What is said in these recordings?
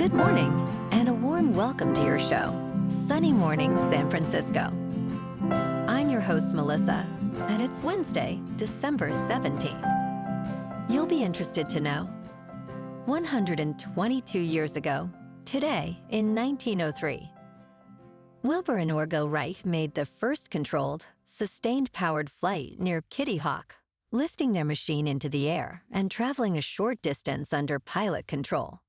Good morning, and a warm welcome to your show, Sunny Morning San Francisco. I'm your host, Melissa, and it's Wednesday, December 17th. You'll be interested to know, 122 years ago, today in 1903, Wilbur and Orville Wright made the first controlled, sustained-powered flight near Kitty Hawk, lifting their machine into the air and traveling a short distance under pilot control.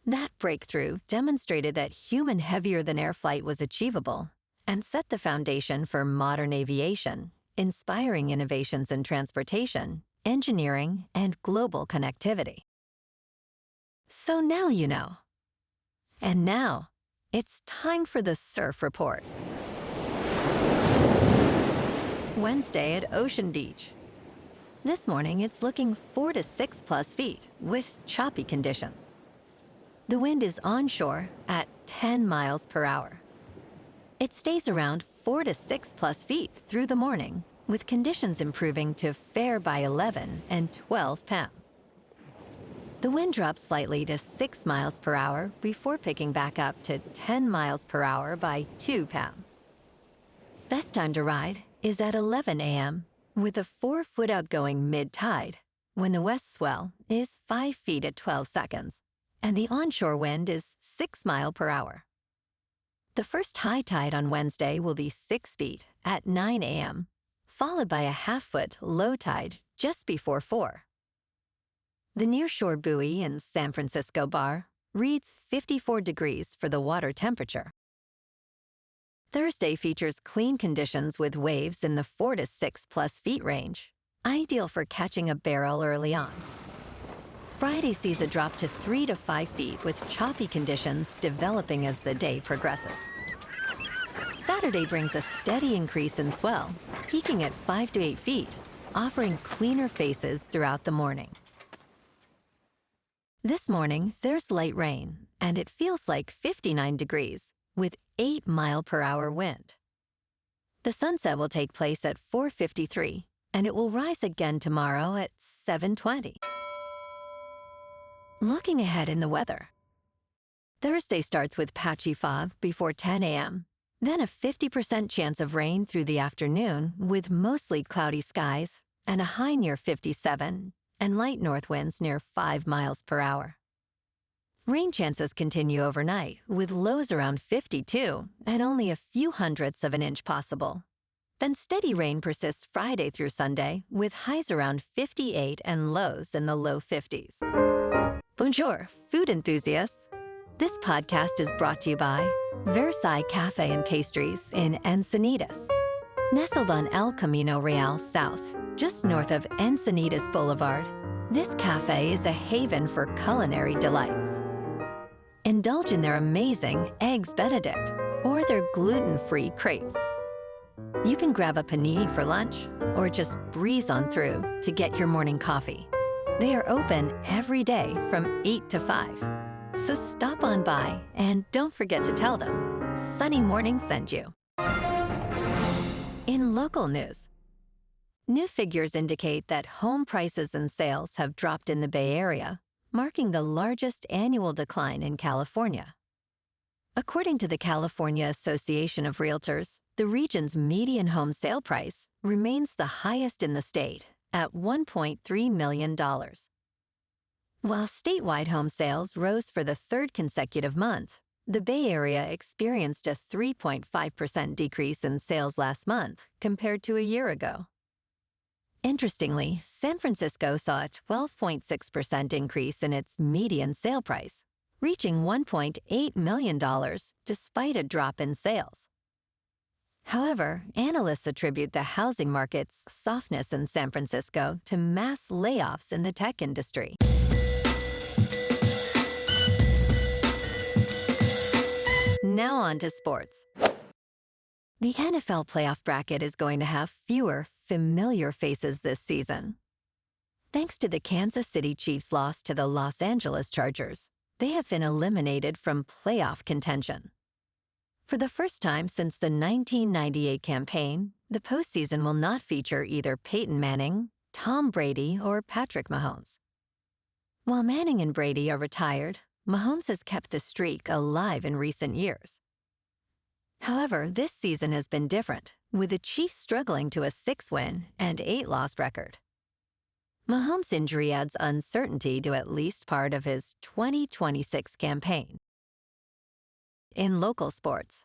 That breakthrough demonstrated that human heavier-than-air flight was achievable and set the foundation for modern aviation, inspiring innovations in transportation, engineering, and global connectivity. So now you know. And now, it's time for the Surf Report. Wednesday at Ocean Beach. This morning, it's looking 4 to 6 plus feet with choppy conditions. The wind is onshore at 10 miles per hour. It stays around 4 to 6 plus feet through the morning, with conditions improving to fair by 11 and 12 p.m. The wind drops slightly to 6 miles per hour before picking back up to 10 miles per hour by 2 p.m. Best time to ride is at 11 a.m. with a 4-foot outgoing mid-tide, when the west swell is 5 feet at 12 seconds, and the onshore wind is 6 miles per hour. The first high tide on Wednesday will be 6 feet at 9 a.m., followed by a half-foot low tide just before 4. The nearshore buoy in San Francisco Bar reads 54 degrees for the water temperature. Thursday features clean conditions with waves in the 4 to 6 plus feet range, ideal for catching a barrel early on. Friday sees a drop to 3 to 5 feet with choppy conditions developing as the day progresses. Saturday brings a steady increase in swell, peaking at 5 to 8 feet, offering cleaner faces throughout the morning. This morning, there's light rain, and it feels like 59 degrees, with 8 mile per hour wind. The sunset will take place at 4:53, and it will rise again tomorrow at 7:20. Looking ahead in the weather. Thursday starts with patchy fog before 10 a.m., then a 50% chance of rain through the afternoon with mostly cloudy skies and a high near 57 and light north winds near 5 miles per hour. Rain chances continue overnight with lows around 52 and only a few hundredths of an inch possible. Then steady rain persists Friday through Sunday with highs around 58 and lows in the low 50s. Bonjour, food enthusiasts. This podcast is brought to you by Versailles Cafe and Pastries in Encinitas. Nestled on El Camino Real South, just north of Encinitas Boulevard, this cafe is a haven for culinary delights. Indulge in their amazing Eggs Benedict or their gluten-free crepes. You can grab a panini for lunch or just breeze on through to get your morning coffee. They are open every day from 8 to 5. So stop on by and don't forget to tell them Sunny Morning sent you. In local news, new figures indicate that home prices and sales have dropped in the Bay Area, marking the largest annual decline in California. According to the California Association of Realtors, the region's median home sale price remains the highest in the state at $1.3 million. While statewide home sales rose for the third consecutive month, the Bay Area experienced a 3.5% decrease in sales last month compared to a year ago. Interestingly, San Francisco saw a 12.6% increase in its median sale price, reaching $1.8 million despite a drop in sales. However, analysts attribute the housing market's softness in San Francisco to mass layoffs in the tech industry. Now on to sports. The NFL playoff bracket is going to have fewer familiar faces this season. Thanks to the Kansas City Chiefs' loss to the Los Angeles Chargers, they have been eliminated from playoff contention. For the first time since the 1998 campaign, the postseason will not feature either Peyton Manning, Tom Brady, or Patrick Mahomes. While Manning and Brady are retired, Mahomes has kept the streak alive in recent years. However, this season has been different, with the Chiefs struggling to a 6-win and 8-loss record. Mahomes' injury adds uncertainty to at least part of his 2026 campaign. In local sports,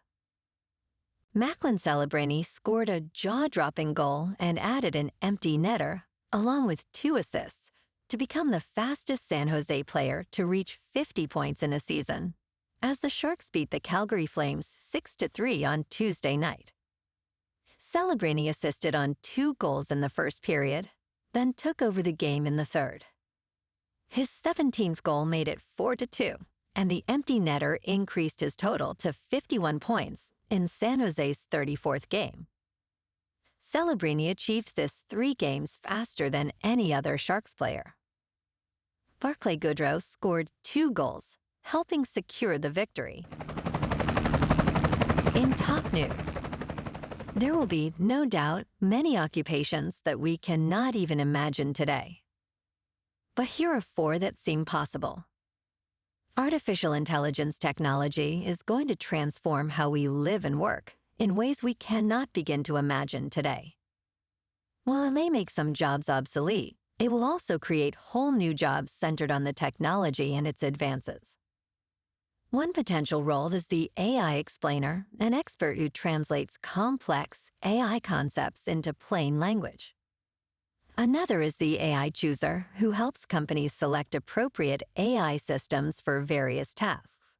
Macklin Celebrini scored a jaw-dropping goal and added an empty netter, along with 2 assists, to become the fastest San Jose player to reach 50 points in a season, as the Sharks beat the Calgary Flames 6-3 on Tuesday night. Celebrini assisted on 2 goals in the first period, then took over the game in the third. His 17th goal made it 4-2, and the empty netter increased his total to 51 points in San Jose's 34th game. Celebrini achieved this 3 games faster than any other Sharks player. Barclay Goodrow scored 2 goals, helping secure the victory. In top news, there will be, no doubt, many occupations that we cannot even imagine today. But here are 4 that seem possible. Artificial intelligence technology is going to transform how we live and work in ways we cannot begin to imagine today. While it may make some jobs obsolete, it will also create whole new jobs centered on the technology and its advances. One potential role is the AI explainer, an expert who translates complex AI concepts into plain language. Another is the AI chooser, who helps companies select appropriate AI systems for various tasks.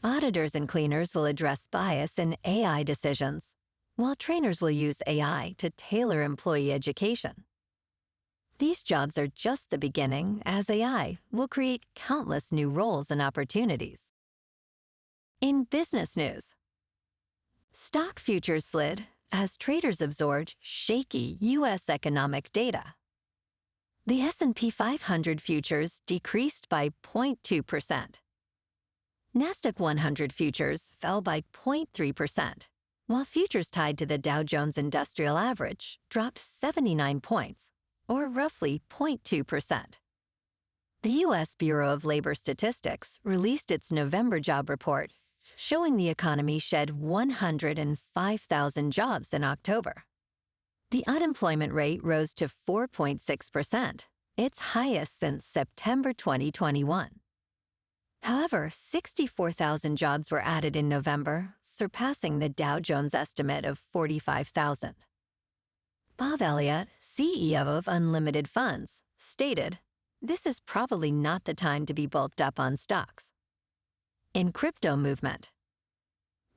Auditors and cleaners will address bias in AI decisions, while trainers will use AI to tailor employee education. These jobs are just the beginning, as AI will create countless new roles and opportunities. In business news, stock futures slid as traders absorbed shaky U.S. economic data. The S&P 500 futures decreased by 0.2%. Nasdaq 100 futures fell by 0.3%, while futures tied to the Dow Jones Industrial Average dropped 79 points, or roughly 0.2%. The U.S. Bureau of Labor Statistics released its November job report, showing the economy shed 105,000 jobs in October. The unemployment rate rose to 4.6%, its highest since September 2021. However, 64,000 jobs were added in November, surpassing the Dow Jones estimate of 45,000. Bob Elliott, CEO of Unlimited Funds, stated, "This is probably not the time to be bulked up on stocks." In crypto movement,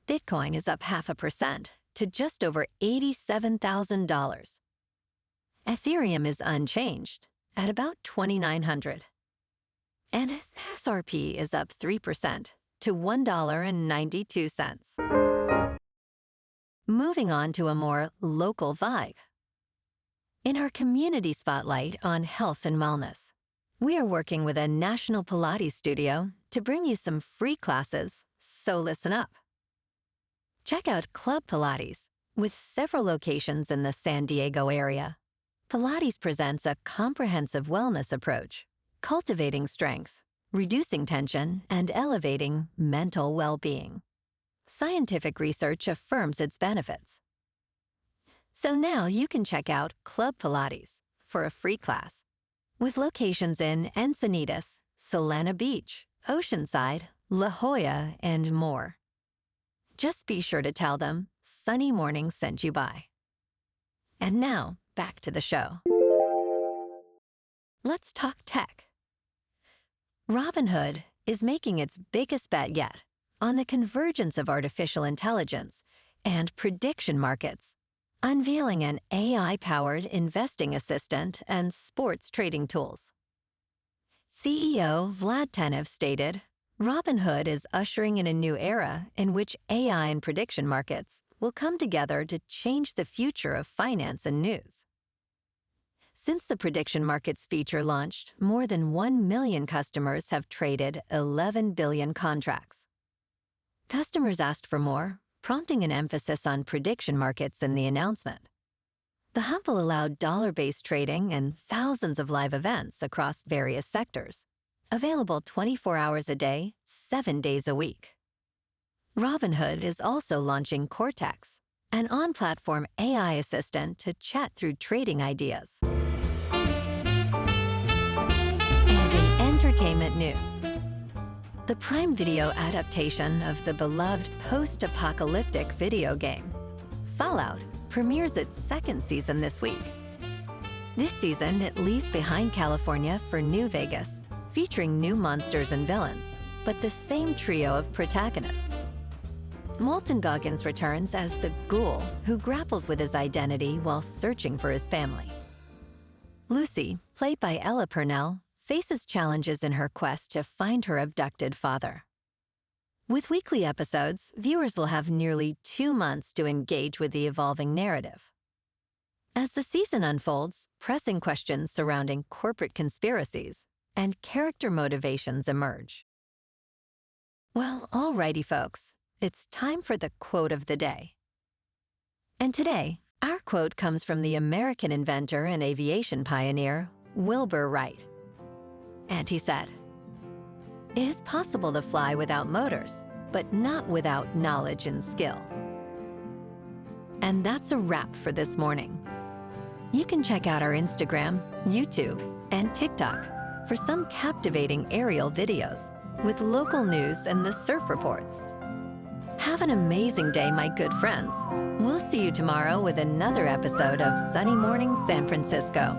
Bitcoin is up 0.5% to just over $87,000. Ethereum is unchanged at about $2,900. And SRP is up 3% to $1.92. Moving on to a more local vibe. In our community spotlight on health and wellness, we are working with a national Pilates studio to bring you some free classes, so listen up. Check out Club Pilates, with several locations in the San Diego area. Pilates presents a comprehensive wellness approach, cultivating strength, reducing tension, and elevating mental well-being. Scientific research affirms its benefits. So now you can check out Club Pilates for a free class, with locations in Encinitas, Solana Beach, Oceanside, La Jolla, and more. Just be sure to tell them Sunny Morning sent you by. And now, back to the show. Let's talk tech. Robinhood is making its biggest bet yet on the convergence of artificial intelligence and prediction markets, unveiling an AI-powered investing assistant and sports trading tools. CEO Vlad Tenev stated, "Robinhood is ushering in a new era in which AI and prediction markets will come together to change the future of finance and news." Since the prediction markets feature launched, more than 1 million customers have traded 11 billion contracts. Customers asked for more, prompting an emphasis on prediction markets in the announcement. The hub will allow dollar-based trading and thousands of live events across various sectors, available 24 hours a day, 7 days a week. Robinhood is also launching Cortex, an on-platform AI assistant to chat through trading ideas. And in entertainment news, the Prime Video adaptation of the beloved post-apocalyptic video game, Fallout, premieres its second season this week. This season, it leaves behind California for New Vegas, featuring new monsters and villains, but the same trio of protagonists. Walton Goggins returns as the ghoul who grapples with his identity while searching for his family. Lucy, played by Ella Purnell, faces challenges in her quest to find her abducted father. With weekly episodes, viewers will have nearly 2 months to engage with the evolving narrative. As the season unfolds, pressing questions surrounding corporate conspiracies and character motivations emerge. Well, alrighty, folks. It's time for the quote of the day. And today, our quote comes from the American inventor and aviation pioneer, Wilbur Wright. And he said, "It is possible to fly without motors, but not without knowledge and skill." And that's a wrap for this morning. You can check out our Instagram, YouTube, and TikTok for some captivating aerial videos with local news and the surf reports. Have an amazing day, my good friends. We'll see you tomorrow with another episode of Sunny Morning San Francisco.